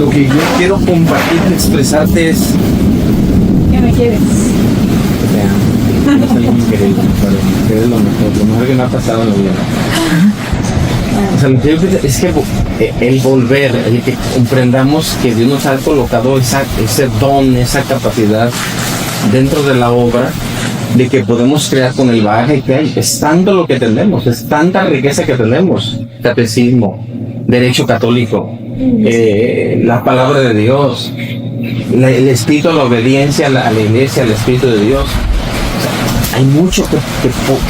lo que yo quiero compartir, expresarte es... ¿Qué me quieres? No soy increíble, pero es lo mejor que me ha pasado en la vida. O sea, lo que yo pienso es que el volver, el que comprendamos que Dios nos ha colocado ese don, esa capacidad dentro de la obra, de que podemos crear con el bagaje que hay. Es tanto lo que tenemos, es tanta riqueza que tenemos. Catecismo, derecho católico, la palabra de Dios, el espíritu, la obediencia a la iglesia, el espíritu de Dios. O sea, hay mucho que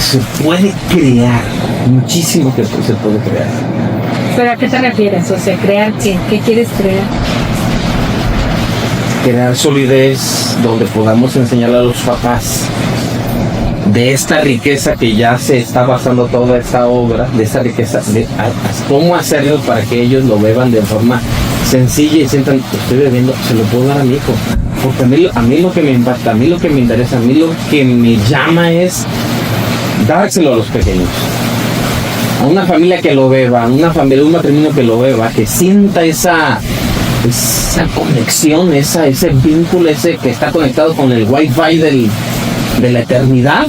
se puede crear, muchísimo que se puede crear. ¿Pero a qué te refieres? O sea, ¿crear qué? ¿Qué quieres crear? Crear solidez donde podamos enseñar a los papás de esta riqueza que ya se está basando toda esta obra, de esta riqueza, cómo hacerlo para que ellos lo beban de forma sencilla y sientan, estoy bebiendo, se lo puedo dar a mi hijo. Porque a mí lo que me impacta, a mí lo que me interesa, a mí lo que me llama es dárselo a los pequeños. A una familia que lo beba, a una familia, un matrimonio que lo beba, que sienta esa conexión, ese vínculo, ese que está conectado con el wifi de la eternidad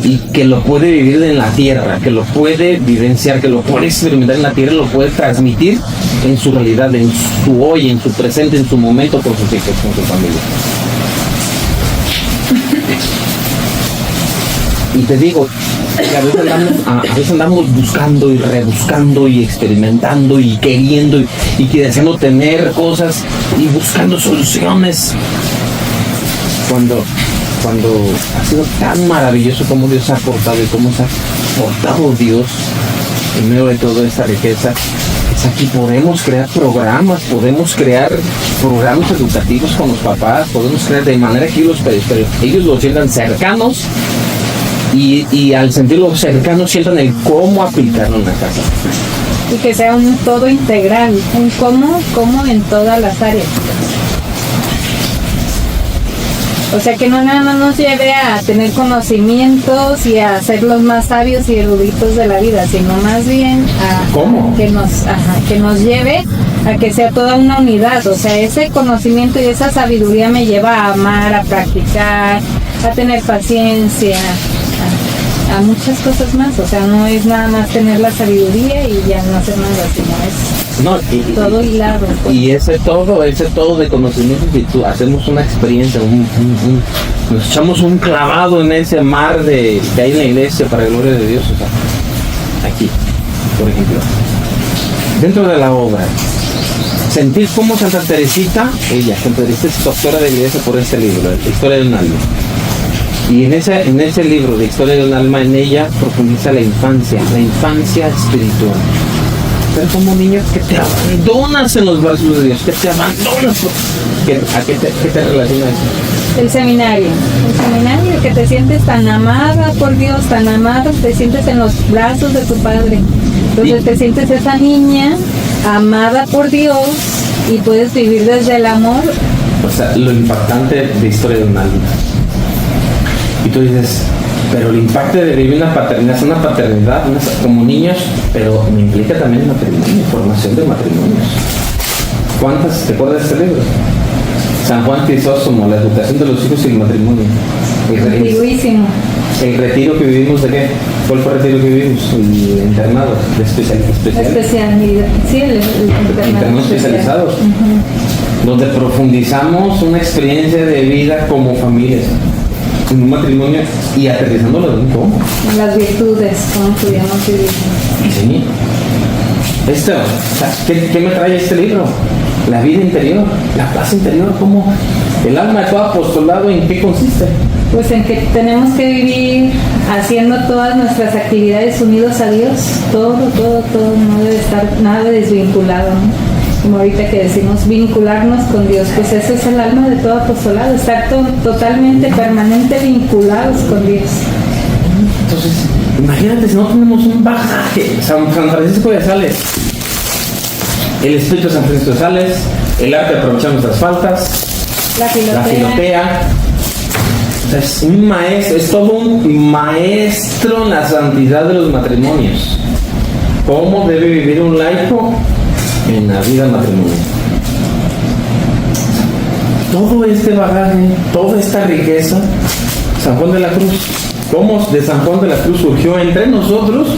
y que lo puede vivir en la tierra, que lo puede vivenciar, que lo puede experimentar en la tierra, lo puede transmitir en su realidad, en su hoy, en su presente, en su momento con sus hijos, con su familia. Y te digo, que a veces andamos buscando y rebuscando y experimentando y queriendo y deseando tener cosas y buscando soluciones. Cuando ha sido tan maravilloso como Dios ha aportado y cómo se ha aportado Dios en medio de toda esta riqueza, es aquí podemos crear programas educativos con los papás, podemos crear de manera que ellos los sientan cercanos y al sentirlo cercano sientan el cómo aplicarlo en la casa. Y que sea un todo integral, un cómo en todas las áreas. O sea, que no nada más nos lleve a tener conocimientos y a ser los más sabios y eruditos de la vida, sino más bien a que nos lleve a que sea toda una unidad. O sea, ese conocimiento y esa sabiduría me lleva a amar, a practicar, a tener paciencia, a muchas cosas más. O sea, no es nada más tener la sabiduría y ya no hacer nada, sino es todo hilado. Pues. Y ese todo de conocimiento, si tú hacemos una experiencia, nos echamos un clavado en ese mar que hay en la iglesia para la gloria de Dios. O sea, aquí, por ejemplo, dentro de la obra, sentir cómo Santa Teresita es doctora de la iglesia por este libro, la historia de un alma. Y en ese libro de Historia de un alma, en ella profundiza la infancia espiritual. Pero como niño que te abandonas en los brazos de Dios, que te abandonas. ¿A qué te relaciona eso? El seminario, que te sientes tan amada por Dios, tan amada, te sientes en los brazos de tu Padre. Entonces te sientes esa niña amada por Dios y puedes vivir desde el amor. O sea, lo impactante de Historia de un alma. Y tú dices, pero el impacto de vivir una paternidad como niños, pero me implica también matrimonio, formación de matrimonios. ¿Cuántas te acuerdas de este libro? San Juan Crisóstomo, la educación de los hijos y el matrimonio. Antiguísimo. El retiro que vivimos, ¿de qué? ¿Cuál fue el retiro que vivimos? El internado de especialidad. Sí, el internado especializados. Donde profundizamos una experiencia de vida como familias. En un matrimonio y aterrizándolo de un cómo. En las virtudes, cómo pudiéramos vivir. Sí. ¿Qué me trae este libro? La vida interior, la paz interior, ¿cómo? El alma de todo apostolado, ¿en qué consiste? Pues en que tenemos que vivir haciendo todas nuestras actividades unidos a Dios. Todo, no debe estar nada desvinculado, ¿no? Como ahorita que decimos vincularnos con Dios, pues ese es el alma de todo apostolado, estar totalmente, permanente vinculados con Dios. Entonces, imagínate si no tenemos un bagaje. San Francisco de Sales, el espíritu de San Francisco de Sales, el arte de aprovechar nuestras faltas, la filotea. O sea, es un maestro, es todo un maestro en la santidad de los matrimonios. ¿Cómo debe vivir un laico en la vida matrimonial. Todo este bagaje, toda esta riqueza, San Juan de la Cruz, ¿cómo de San Juan de la Cruz surgió entre nosotros?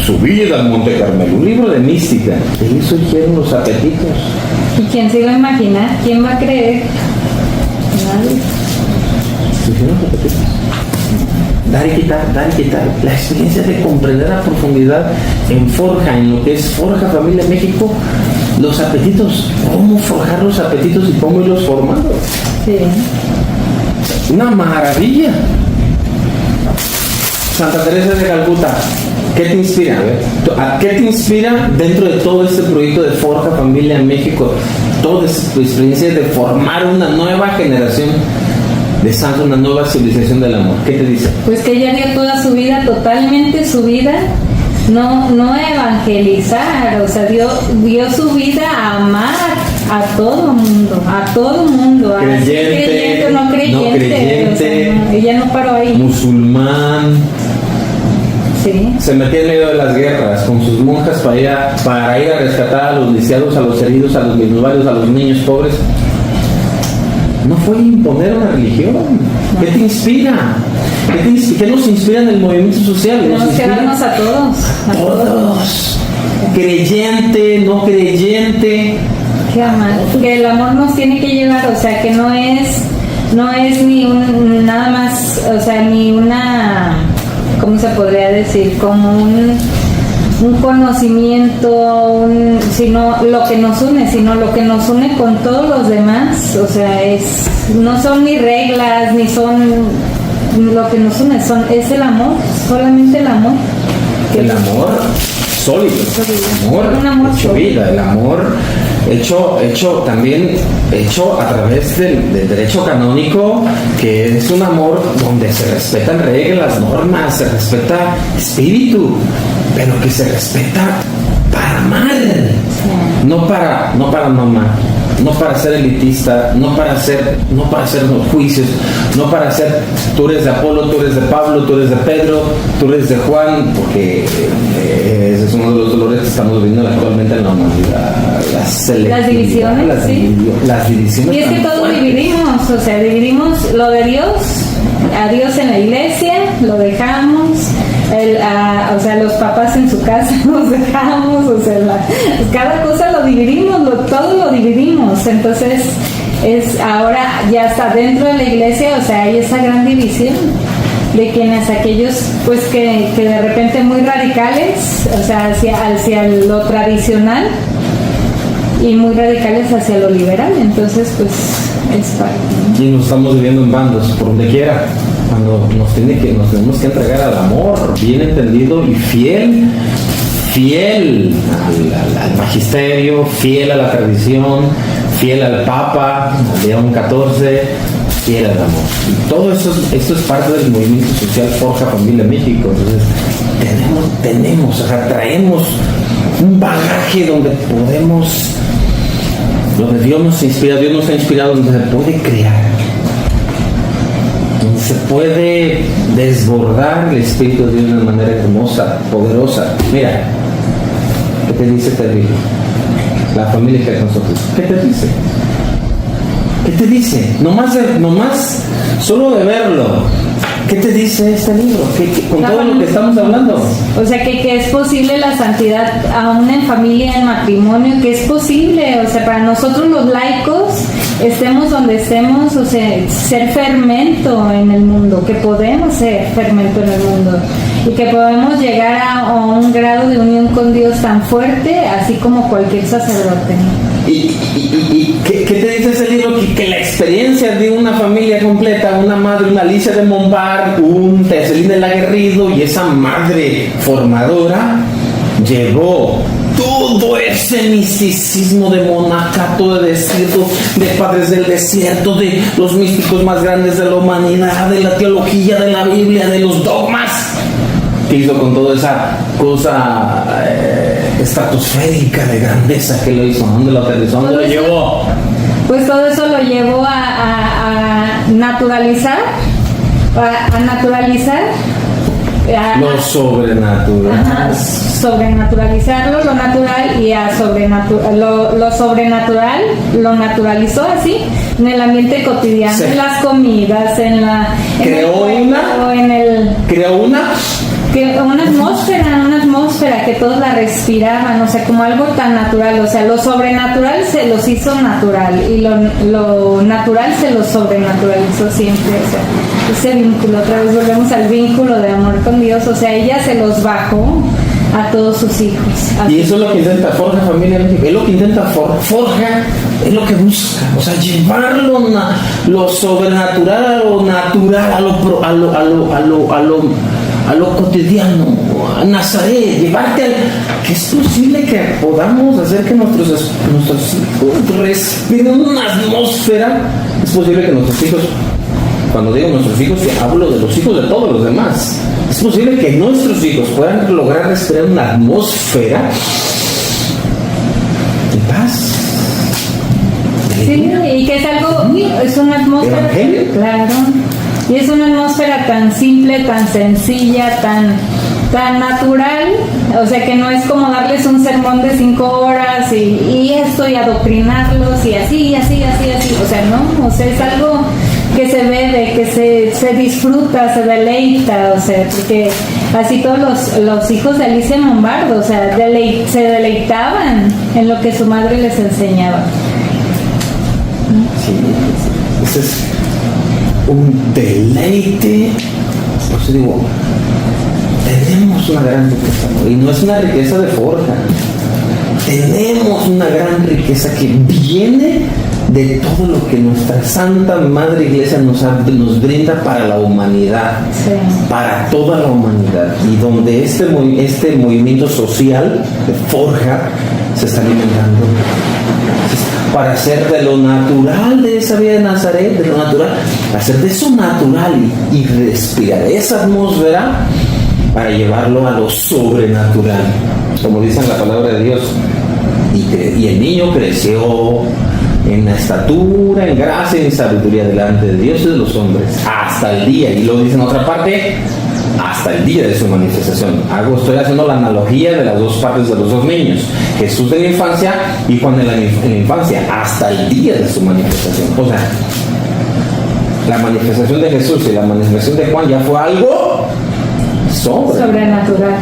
Su vida al Monte Carmelo, un libro de mística. Ahí surgieron los apetitos. ¿Y quién se iba a imaginar? ¿Quién va a creer? Nadie. Surgieron los apetitos. Dar y quitar, dar y quitar. La experiencia de comprender a profundidad en Forja, en lo que es Forja Familia México, los apetitos, cómo forjar los apetitos y cómo irlos formando. Sí. Una maravilla. Santa Teresa de Calcuta, ¿qué te inspira? ¿A qué te inspira dentro de todo este proyecto de Forja Familia México? Toda esta experiencia de formar una nueva generación de santos, una nueva civilización del amor. ¿Qué te dice? Pues que ella dio toda su vida, totalmente su vida, no evangelizar, o sea, dio su vida a amar a todo mundo, a creyente, no creyente, o sea, no, ella no paró ahí. Musulmán. Sí. Se metía en medio de las guerras con sus monjas para ir a rescatar a los lisiados, a los heridos, a los minusválidos, a los niños pobres. No fue imponer una religión. ¿Qué te inspira? ¿Qué nos inspira en el movimiento social? Tenemos que darnos a todos. A todos. Creyente, no creyente. Qué amar. Que el amor nos tiene que llevar, o sea, que no es ni nada más, o sea, ni una, ¿cómo se podría decir? Como un conocimiento, sino lo que nos une, sino lo que nos une con todos los demás, o sea, no son ni reglas, ni son lo que nos une, es el amor, solamente el amor. El amor sólido, un amor hecho sólido. Vida, el amor hecho también a través del derecho canónico, que es un amor donde se respetan reglas, normas, se respeta espíritu, pero que se respeta para amar, no para amar, no para ser elitista, no para hacer juicios, no para hacer tú eres de Apolo, tú eres de Pablo, tú eres de Pedro, tú eres de Juan, porque ese es uno de los dolores que estamos viviendo actualmente en la humanidad, las divisiones, las divisiones. Y es que todos dividimos, o sea, dividimos lo de Dios, a Dios en la iglesia, lo dejamos, o sea, los papás en su casa los dejamos, o sea, cada cosa lo dividimos, todo lo dividimos, entonces ahora ya está dentro de la iglesia, o sea, hay esa gran división de quienes aquellos pues que de repente muy radicales, o sea, hacia lo tradicional y muy radicales hacia lo liberal, entonces pues es parte. Y nos estamos viviendo en bandos por donde quiera, cuando nos tenemos que entregar al amor bien entendido y fiel al magisterio, fiel a la tradición, fiel al Papa, al León XIV, fiel al amor. Y todo esto es parte del movimiento social Forja Familia México. Entonces traemos un bagaje donde Dios nos inspira, Dios nos ha inspirado, donde se puede crear, donde se puede desbordar el Espíritu de Dios de una manera hermosa, poderosa. Mira, ¿qué te dice este libro? La familia que es nosotros. ¿Qué te dice? ¿Qué te dice? Nomás, solo de verlo. ¿Qué te dice este libro? Con todo lo que estamos hablando. O sea, que es posible la santidad aún en familia, en matrimonio, que es posible. O sea, para nosotros los laicos, estemos donde estemos, o sea, ser fermento en el mundo, que podemos ser fermento en el mundo y que podemos llegar a un grado de unión con Dios tan fuerte, así como cualquier sacerdote. ¿Y qué te dice ese libro? Que la experiencia de una familia completa, una madre, una Alicia de Montbar, un Teselín el Aguerrido y esa madre formadora llevó todo ese misticismo de monacato, de desierto, de padres del desierto, de los místicos más grandes de la humanidad, de la teología, de la Biblia, de los dogmas. ¿Qué hizo con toda esa cosa estratosférica de grandeza que lo hizo? ¿Dónde lo aterrizó? ¿Dónde lo llevó? Pues todo eso lo llevó a naturalizar lo sobrenatural. Ajá, sobrenaturalizarlo, lo natural, y a lo sobrenatural lo naturalizó así en el ambiente cotidiano, sí. En las comidas, creó una atmósfera que todos la respiraban, o sea, como algo tan natural. O sea, lo sobrenatural se los hizo natural y lo natural se lo sobrenaturalizó siempre. O sea, ese vínculo, otra vez volvemos al vínculo de amor con Dios. O sea, ella se los bajó a todos sus hijos. Y eso es lo que intenta Forja, familia, es lo que intenta Forja, es lo que busca, o sea, llevarlo lo sobrenatural a lo natural, a lo cotidiano, a Nazaret, llevarte que es posible que podamos hacer que nuestros hijos respiren una atmósfera. Es posible que nuestros hijos, cuando digo nuestros hijos, hablo de los hijos de todos los demás. Es posible que nuestros hijos puedan lograr respirar una atmósfera de paz. Sí, y que es una atmósfera, claro, y es una atmósfera tan simple, tan sencilla, tan natural. O sea, que no es como darles un sermón de 5 horas y esto, y adoctrinarlos y así. O sea, no, o sea, es algo que se ve, que se disfruta, se deleita. O sea, porque así todos los hijos de Alicia Mombardo, o sea, se deleitaban en lo que su madre les enseñaba. Sí, ese es un deleite. Por eso digo, tenemos una gran riqueza, ¿no? Y no es una riqueza de Forja. Tenemos una gran riqueza que viene de todo lo que nuestra Santa Madre Iglesia nos brinda para la humanidad, sí. Para toda la humanidad, y donde este movimiento social de Forja se está alimentando para hacer de lo natural de esa vida de Nazaret, de lo natural, hacer de eso natural y respirar esa atmósfera para llevarlo a lo sobrenatural, como dice en la palabra de Dios. Y el niño creció en la estatura, en gracia y en sabiduría delante de Dios y de los hombres, hasta el día, y lo dice en otra parte, hasta el día de su manifestación. Estoy haciendo la analogía de las dos partes de los dos niños, Jesús en la infancia y Juan en la infancia, hasta el día de su manifestación. O sea, la manifestación de Jesús y la manifestación de Juan ya fue algo sobrenatural,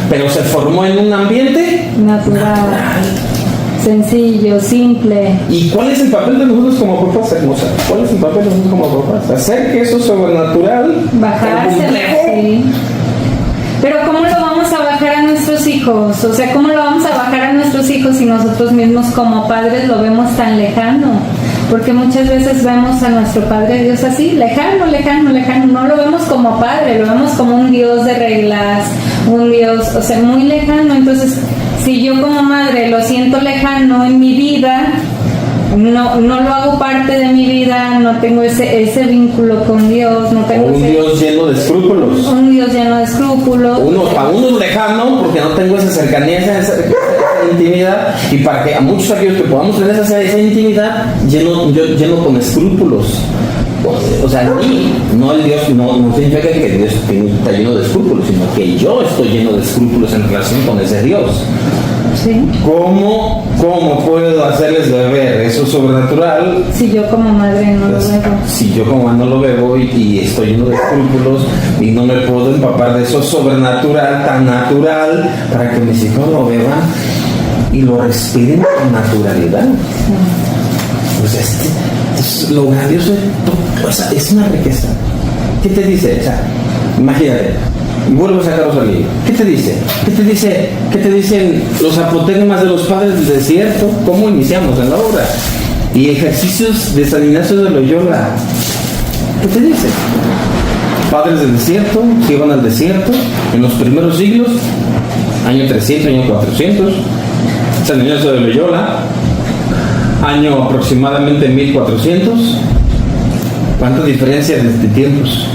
pero se formó en un ambiente natural. Sencillo, simple. ¿Y cuál es el papel de nosotros como papás, hermosa? ¿Cuál es el papel de nosotros como papás? Hacer que eso sobrenatural bajárselo, sí. Pero ¿cómo lo vamos a bajar a nuestros hijos? O sea, ¿cómo lo vamos a bajar a nuestros hijos si nosotros mismos como padres lo vemos tan lejano? Porque muchas veces vemos a nuestro Padre Dios así, lejano, no lo vemos como padre, lo vemos como un Dios de reglas, un Dios, o sea, muy lejano. Entonces, si yo como madre lo siento lejano en mi vida, no lo hago parte de mi vida, no tengo ese vínculo con Dios, no tengo Dios lleno de escrúpulos. Un Dios lleno de escrúpulos. A uno es lejano porque no tengo esa cercanía, esa intimidad, y para que a muchos aquellos que podamos tener esa intimidad, lleno con escrúpulos. O sea, no el Dios, no significa que Dios está lleno de escrúpulos, sino que yo estoy lleno de escrúpulos en relación con ese Dios. Sí. ¿Cómo puedo hacerles beber eso sobrenatural? Si yo como madre no lo bebo. Si yo como madre no lo bebo y estoy lleno de escrúpulos y no me puedo empapar de eso sobrenatural, tan natural, para que mis hijos lo beban y lo respiren con naturalidad. Sí. Pues lo grandioso de todo, o sea, es una riqueza. ¿Qué te dice? O sea, imagínate, y vuelvo a sacaros al libro. ¿Qué te dice? ¿Qué te dicen los apotégmas de los padres del desierto? ¿Cómo iniciamos en la obra? Y ejercicios de San Ignacio de Loyola. ¿Qué te dice? Padres del desierto, que iban al desierto en los primeros siglos, año 300, año 400. San Ignacio de Loyola, año aproximadamente 1400. ¿Cuánta diferencia de tiempos?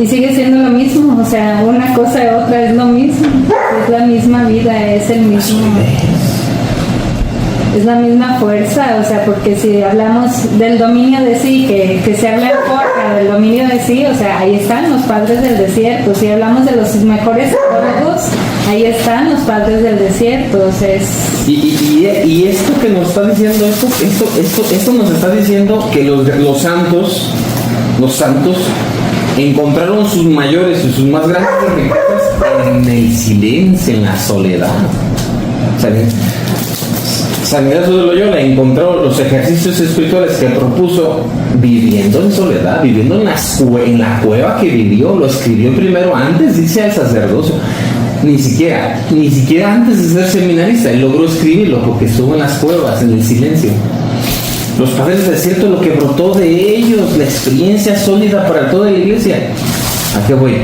Y sigue siendo lo mismo, o sea, una cosa y otra es lo mismo, es la misma vida, es el mismo. es la misma fuerza, o sea, porque si hablamos del dominio de sí, que se habla en contra del dominio de sí, o sea, ahí están los padres del desierto. Si hablamos de los mejores psicólogos, ahí están los padres del desierto, o sea, y esto que nos está diciendo, esto nos está diciendo que los santos encontraron sus mayores y sus más grandes riquezas en el silencio, en la soledad. San Ignacio de Loyola encontró los ejercicios espirituales que propuso viviendo en soledad, viviendo en la cueva que vivió. Lo escribió primero antes, dice al sacerdocio. Ni siquiera antes de ser seminarista, él logró escribirlo porque estuvo en las cuevas, en el silencio. Los padres del desierto, lo que brotó de ellos, la experiencia sólida para toda la iglesia. ¿A qué voy?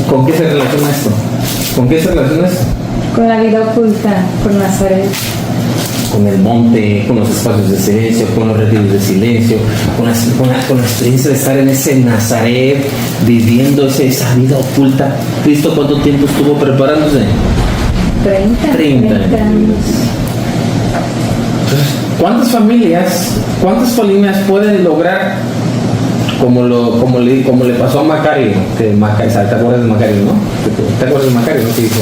¿Con qué se relaciona esto? ¿Con qué se relaciona esto? Con la vida oculta, con Nazaret. Con el monte, con los espacios de silencio, con los retiros de silencio, con la experiencia de estar en ese Nazaret, viviendo esa vida oculta. ¿Cristo cuánto tiempo estuvo preparándose? 30 años. Entonces, ¿cuántas familias pueden lograr como le pasó a Macario? ¿Te acuerdas de Macario, no? ¿Te acuerdas de Macario, no? Que dijo: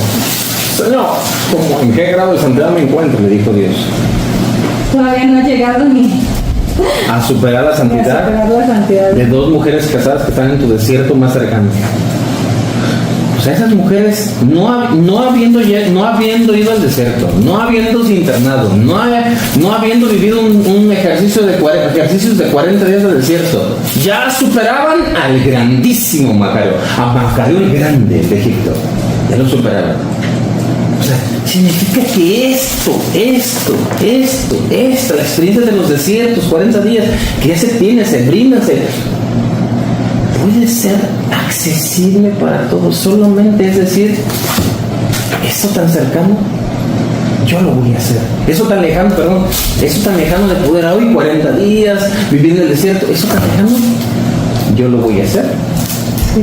Señor, ¿en qué grado de santidad me encuentro?, le dijo Dios. Todavía no he llegado ni a superar la santidad de 2 mujeres casadas que están en tu desierto más cercano. O sea, esas mujeres no habiendo ido al desierto, no habiéndose internado, no habiendo vivido un ejercicios de 40 días del desierto, ya superaban al grandísimo Macario, a Macario el Grande de Egipto. Ya lo superaban. O sea, significa que la experiencia de los desiertos, 40 días, que ya se tiene, se brinda, puede ser accesible para todos. Solamente es decir, esto tan cercano, yo lo voy a hacer. Eso tan lejano de poder hoy 40 días, vivir en el desierto, eso tan lejano, yo lo voy a hacer. Sí.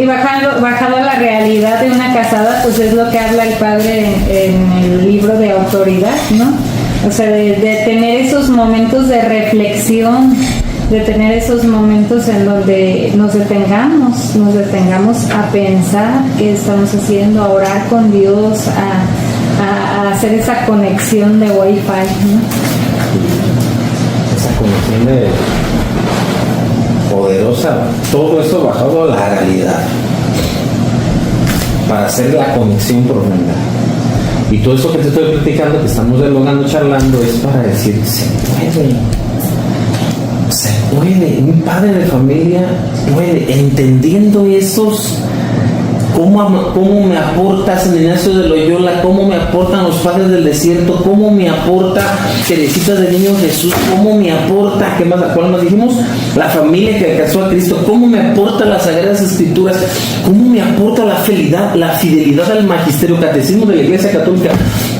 Y bajado a la realidad de una casada, pues es lo que habla el padre en el libro de Autoridad, ¿no? O sea, de tener esos momentos de reflexión, de tener esos momentos en donde nos detengamos a pensar qué estamos haciendo, a orar con Dios, a hacer esa conexión de Wi-Fi, ¿no? Esa conexión poderosa, todo eso bajado a la realidad para hacer la conexión profunda. Y todo eso que te estoy platicando, que estamos dialogando, charlando, es para decir: se puede, un padre de familia puede, entendiendo esos, cómo me aporta San Ignacio de Loyola, cómo me aportan los padres del desierto, cómo me aporta Teresita del Niño Jesús, cómo me aporta, ¿cuál más dijimos? La familia que alcanzó a Cristo, cómo me aporta las Sagradas Escrituras, cómo me aporta la fidelidad al magisterio, catecismo de la Iglesia Católica,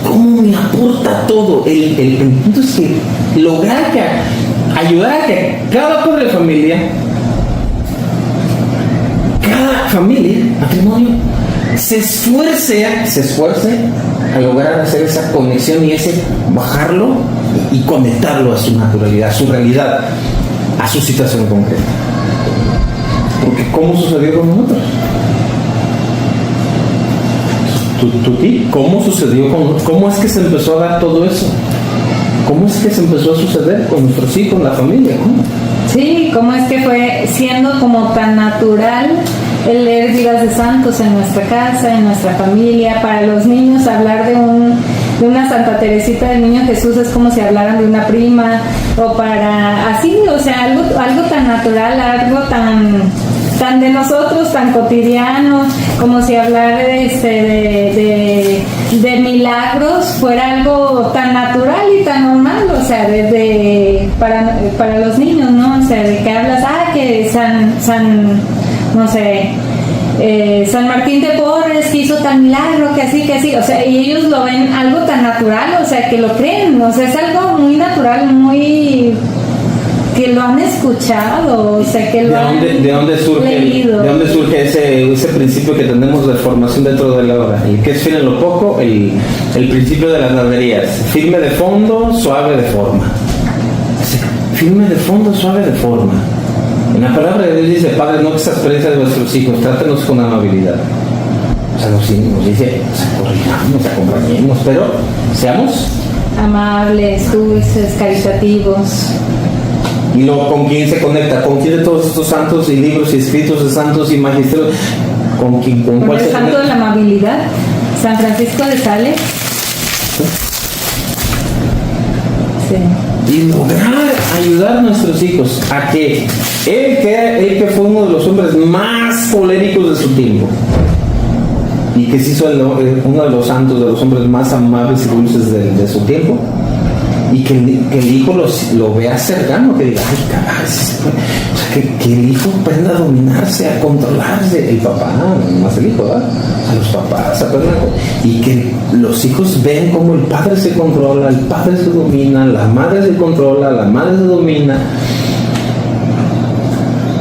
cómo me aporta todo. El punto es que ayudar a que cada padre de familia, matrimonio, se esfuerce a lograr hacer esa conexión y ese bajarlo y conectarlo a su naturalidad, a su realidad, a su situación concreta. Porque ¿cómo sucedió con nosotros? ¿Cómo sucedió cómo es que se empezó a dar todo eso? ¿Cómo es que se empezó a suceder con nuestros hijos, la familia? ¿Cómo? Sí, cómo es que fue siendo como tan natural el leer vidas de santos en nuestra casa, en nuestra familia. Para los niños hablar de una Santa Teresita del Niño Jesús es como si hablaran de una prima, o para así, o sea, algo tan natural, algo tan de nosotros, tan cotidiano, como si hablar de milagros fuera algo tan natural y tan normal, o sea, para los niños, ¿no? O sea, de que hablas, que San Martín de Porres que hizo tan milagro, que así, o sea, y ellos lo ven algo tan natural, o sea, que lo creen, o sea, es algo muy natural, muy que lo han escuchado, o sea, que lo han leído. ¿De dónde surge ese principio que tenemos de formación dentro de la obra? ¿Y qué es firme en lo poco? El principio de las naderías. Firme de fondo, suave de forma. Firme de fondo, suave de forma. En la palabra de Dios dice: Padre, no exasperéis a vuestros hijos, trátenos con amabilidad. O sea, nos dice: corrijamos, acompañemos, pero seamos amables, dulces, caritativos. ¿Y con quién se conecta? ¿Con quién de todos estos santos y libros y escritos de santos y magisterios? ¿Con cuál el se santo conecta? de la amabilidad, San Francisco de Sales. Sí. Y lograr ayudar a nuestros hijos a que él que fue uno de los hombres más coléricos de su tiempo y que se hizo uno de los santos, de los hombres más amables y dulces de su tiempo, y que el hijo lo vea cercano, que diga: ay, caray, o sea, que el hijo aprenda a dominarse, a controlarse, el papá, no más el hijo, ¿verdad? A los papás aprendan, y que los hijos ven cómo el padre se controla, el padre se domina, la madre se controla, la madre se domina,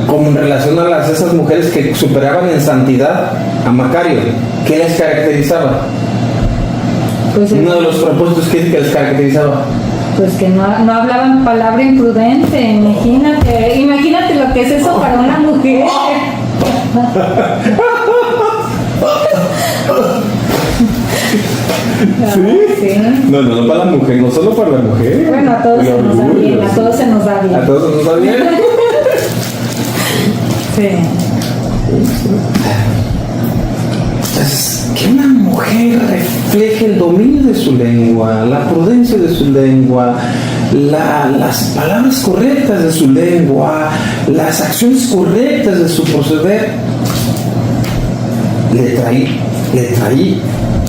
como en relación a esas mujeres que superaban en santidad a Macario. ¿Qué les caracterizaba? Pues uno de los propósitos que les caracterizaba, pues que no hablaban palabra imprudente. Imagínate lo que es eso para una mujer. ¿Sí? No para la mujer, no solo para la mujer. Bueno, a todos se nos da bien, a todos se nos da bien. ¿A todos se nos da bien? Sí. Entonces, que una mujer refleje el dominio de su lengua, la prudencia de su lengua, las palabras correctas de su lengua, las acciones correctas de su proceder, le trae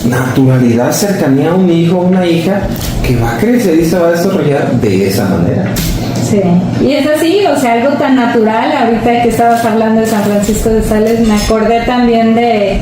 naturalidad, cercanía a un hijo o una hija que va a crecer y se va a desarrollar de esa manera. Sí, y es así, o sea, algo tan natural. Ahorita que estabas hablando de San Francisco de Sales, me acordé también de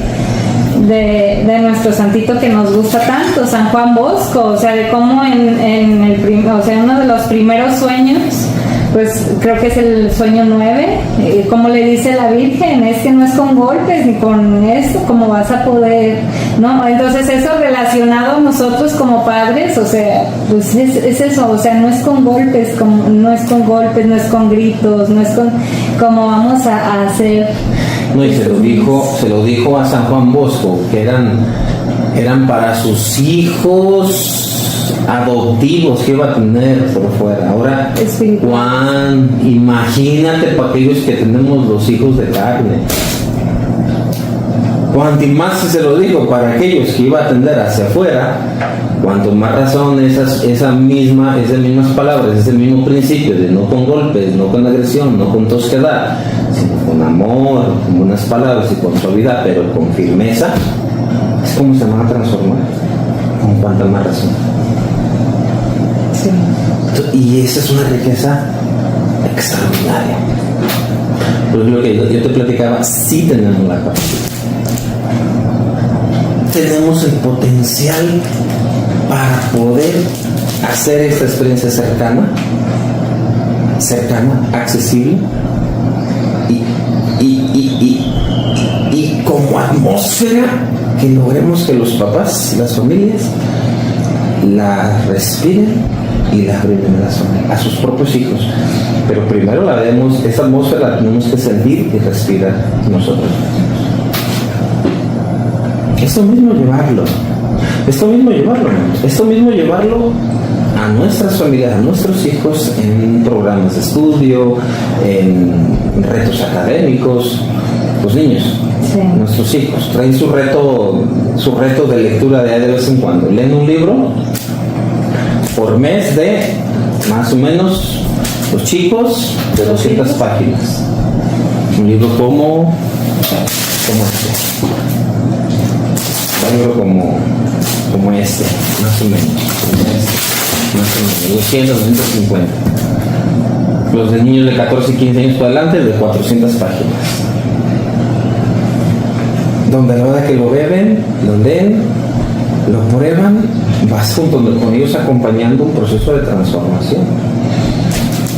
nuestro santito que nos gusta tanto, San Juan Bosco, o sea, de cómo uno de los primeros sueños, pues creo que es el sueño 9, como le dice la Virgen, es que no es con golpes ni con esto, como vas a poder, ¿no? Entonces eso relacionado a nosotros como padres, o sea, pues es eso, o sea, no es con golpes, no es con gritos, no es con como vamos a hacer. No, y se lo dijo a San Juan Bosco, que eran para sus hijos adoptivos que iba a tener por fuera. Ahora, Juan, imagínate para aquellos que tenemos los hijos de carne. Cuanto más se lo dijo para aquellos que iba a atender hacia afuera, cuanto más razón esas mismas palabras, ese mismo principio de no con golpes, no con agresión, no con tosquedad, sino con amor, con buenas palabras y con suavidad, pero con firmeza, es como se van a transformar, con cuanta más razón. Sí. Y esa es una riqueza extraordinaria. Por lo que yo te platicaba, sí tenemos la capacidad. Tenemos el potencial para poder hacer esta experiencia cercana, accesible y como atmósfera que logremos que los papás, las familias, la respiren y la brinden a sus propios hijos. Pero primero esta atmósfera la tenemos que sentir y respirar nosotros. Esto mismo llevarlo a nuestras familias, a nuestros hijos en programas de estudio, en retos académicos. Los niños, sí, nuestros hijos, traen su reto de lectura de vez en cuando. Leen un libro por mes de más o menos, los chicos, de 200 páginas. Un libro como este. Un libro como este, más o menos. 200, 250. Los de niños de 14 y 15 años para adelante, de 400 páginas. Donde a la hora que lo beben, lo leen, lo prueban, vas junto con ellos acompañando un proceso de transformación.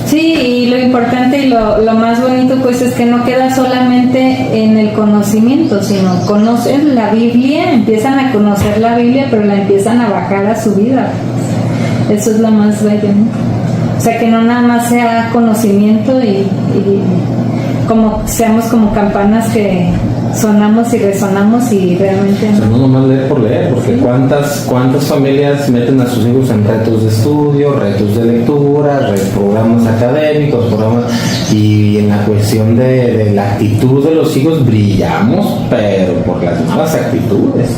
Sí, y lo importante y lo más bonito pues es que no queda solamente en el conocimiento, sino conocen la Biblia, empiezan a conocer la Biblia, pero la empiezan a bajar a su vida. Eso es lo más bello, ¿no? O sea, que no nada más sea conocimiento y como seamos como campanas que sonamos y resonamos y realmente no. O sea, no nomás leer por leer, porque sí. ¿Cuántas familias meten a sus hijos en retos de estudio, retos de lectura, programas académicos, y en la cuestión de la actitud de los hijos brillamos, pero por las malas actitudes.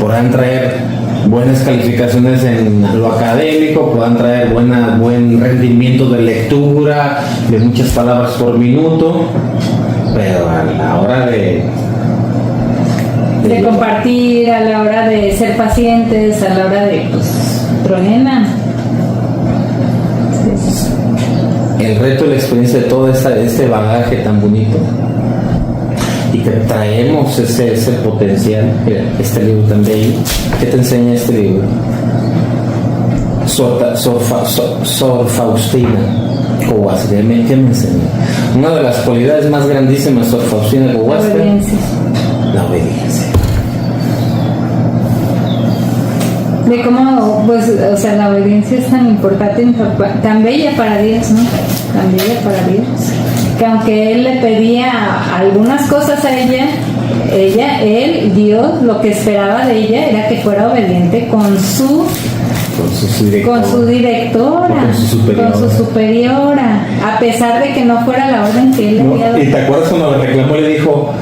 Podrán traer buenas calificaciones en lo académico, puedan traer buen rendimiento de lectura, de muchas palabras por minuto, pero a la hora de compartir, a la hora de ser pacientes, a la hora de truenan. Sí. El reto y la experiencia de todo este bagaje tan bonito y que traemos ese potencial. Mira, este libro tan bello. ¿Qué te enseña este libro? Sor Faustina Kowalska. ¿Qué me enseña? Una de las cualidades más grandísimas de Sor Faustina Kowalska, la obediencia. De cómo, pues, o sea, la obediencia es tan importante, tan bella para Dios, ¿no? Tan bella para Dios. Que aunque Él le pedía algunas cosas a Dios, lo que esperaba de ella era que fuera obediente con su directora, con su superiora, a pesar de que no fuera la orden que Él le había dado. ¿Y te acuerdas cuando le reclamó y le dijo,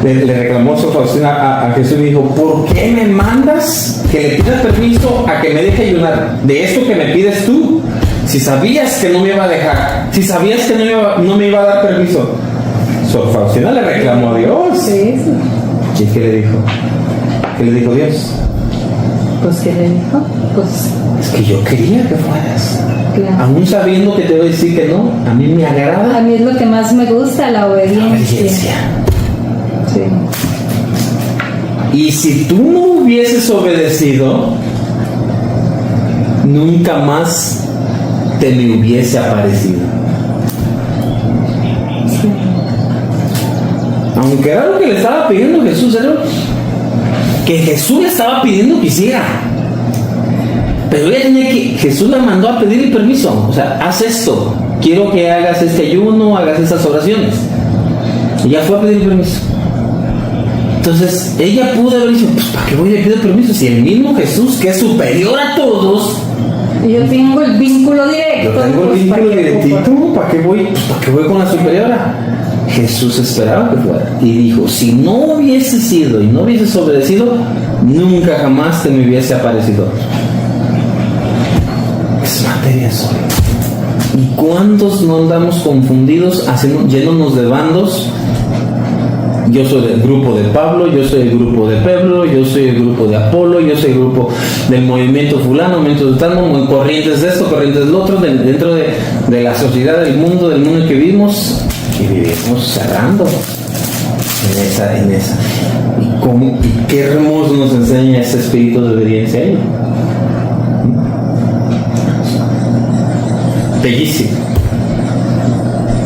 le reclamó Sor Faustina a Jesús y le dijo, ¿por qué me mandas que le pidas permiso a que me deje ayunar de esto que me pides tú? Si sabías que no me iba a dejar, si sabías que no me iba a dar permiso. Sor Faustina le reclamó a Dios. Sí, sí. ¿Y qué le dijo? ¿Qué le dijo Dios? Pues, ¿qué le dijo? Pues, es que yo quería que fueras. Claro. Aún sabiendo que te voy a decir que no, a mí me agrada. A mí es lo que más me gusta, la obediencia. Sí. Y si tú no hubieses obedecido, nunca más te me hubiese aparecido. Sí. Aunque era lo que le estaba pidiendo Jesús, era que Jesús le estaba pidiendo que hiciera. Pero ella tenía Jesús la mandó a pedirle permiso. O sea, haz esto. Quiero que hagas este ayuno, hagas estas oraciones. Y ya fue a pedir permiso. Entonces, ella pudo haber dicho, pues, ¿para qué voy a pedir permiso? Si el mismo Jesús, que es superior a todos, yo tengo el vínculo directo. Yo tengo el vínculo directito, ¿para qué voy? Pues, ¿para qué voy con la superiora? Jesús esperaba que fuera. Y dijo, si no hubiese sido y no hubieses obedecido, nunca jamás te me hubiese aparecido. Es materia sola. ¿Y cuántos no andamos confundidos, llenándonos de bandos? Yo soy del grupo de Pablo, yo soy del grupo de Pedro, yo soy el grupo de Apolo, yo soy el grupo del movimiento fulano, movimiento de tal, corrientes de esto, corrientes del otro, dentro de la sociedad, del mundo que vivimos, y vivimos cerrando en esa. Y qué hermoso nos enseña ese espíritu de obediencia ahí. Bellísimo.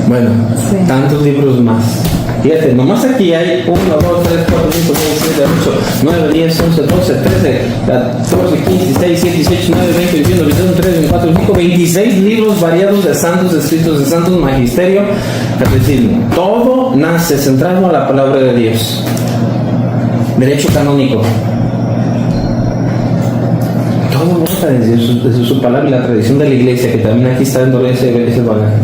Bueno, sí. Tantos libros más. Fíjate, nomás aquí hay 1, 2, 3, 4, 5, 6, 7, 8, 9, 10, 11, 12, 13, 14, 15, 16, 17, 18, 19, 20, 21, 22, 23, 24, 25, 26 libros variados de santos, escritos de santos, magisterio, catecismo. Todo nace centrado en la palabra de Dios. Derecho canónico. Todo brota desde su palabra y la tradición de la iglesia, que también aquí está dentro de ese bagaje.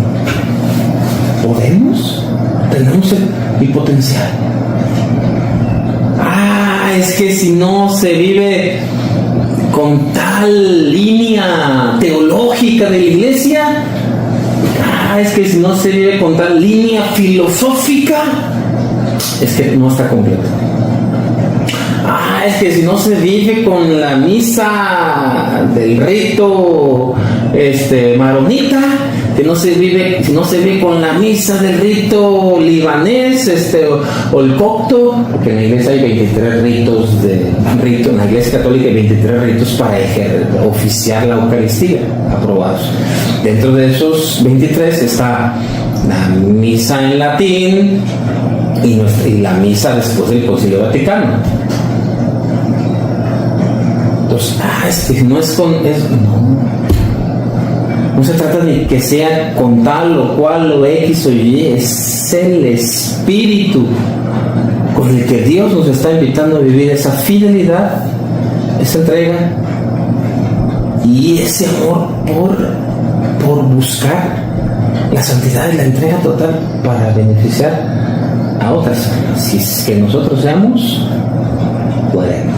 ¿Podemos? Tenemos el potencial. Es que si no se vive con tal línea teológica de la iglesia, es que si no se vive con tal línea filosófica, es que no está completo. Es que si no se vive con la misa del rito maronita, que no se vive con la misa del rito libanés, o el copto, porque en la iglesia hay 23 en la iglesia católica hay 23 ritos para oficiar la Eucaristía, aprobados. Dentro de esos 23 está la misa en latín y la misa después del Concilio Vaticano. Entonces, es que no se trata de que sea con tal o cual o X o Y, es el espíritu con el que Dios nos está invitando a vivir esa fidelidad, esa entrega y ese amor por buscar la santidad y la entrega total para beneficiar a otras. Si es que nosotros seamos, podemos.